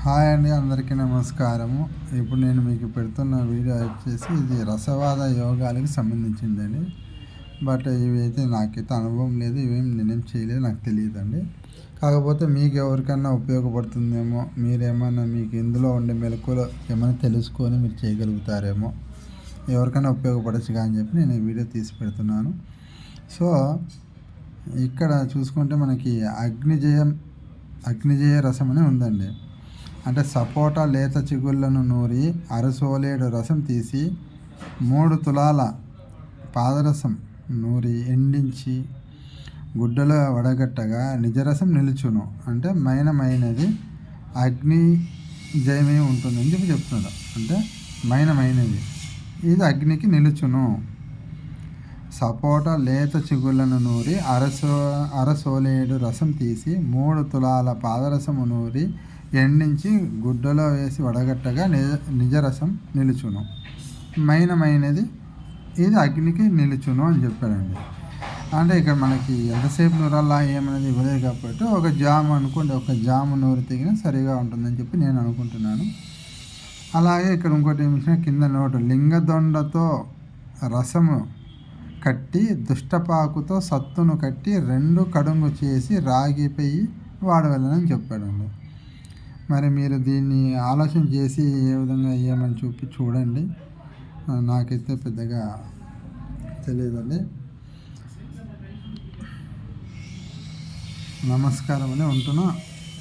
Hi అండి, అందరికీ నమస్కారము. ఇప్పుడు నేను మీకు పెడుతున్న వీడియో వచ్చేసి ఇది రసవాద యోగాలకు సంబంధించిందండి. బట్ ఇవైతే నాకైతే అనుభవం లేదు, నేనేం చేయలేదు, నాకు తెలియదండి. కాకపోతే మీకు ఎవరికన్నా ఉపయోగపడుతుందేమో, మీరేమన్నా మీకు ఇందులో ఉండే మెలకువలు ఏమైనా తెలుసుకొని మీరు చేయగలుగుతారేమో, ఎవరికైనా ఉపయోగపడచ్చుగా అని చెప్పి నేను ఈ వీడియో తీసి పెడుతున్నాను. సో ఇక్కడ చూసుకుంటే మనకి అగ్నిజయ రసం అని ఉందండి. అంటే సపోటా లేత చిగుళ్ళను నూరి అరసోలేడు రసం తీసి 3 తులాల పాదరసం నూరి ఎండించి గుడ్డలో వడగట్టగా నిజరసం నిలుచును. అంటే మైనమైనది అగ్నిజయమై ఉంటుందని చెప్పి చెప్తున్నాడు. అంటే మైనమైనది ఇది అగ్నికి నిలుచును. సపోటా లేత చిగుళ్ళను నూరి అరసోలేడు రసం తీసి 3 తులాల పాదరసము నూరి ఎండించి గుడ్డలో వేసి వడగట్టగా నిజరసం నిలుచును. మైనమైనది ఇది అగ్నికి నిలుచును అని చెప్పాడండి. అంటే ఇక్కడ మనకి ఎంతసేపు నూరల్లా ఏమనేది ఇవ్వలేదు కాబట్టి ఒక జాము అనుకోండి, ఒక జాము నూరి తెగిన సరిగా ఉంటుందని చెప్పి నేను అనుకుంటున్నాను. అలాగే ఇక్కడ ఇంకోటి ఏమిచ్చిన కింద నోటు లింగదొండతో రసము కట్టి దుష్టపాకుతో సత్తును కట్టి 2 కడుంగు చేసి రాగిపై వాడవలనని చెప్పాడండి. మరి మీరు దీన్ని ఆలోచన చేసి ఏ విధంగా ఏమని చూడండి. నాకైతే పెద్దగా తెలియదండి. నమస్కారం అని ఉంటున్నా.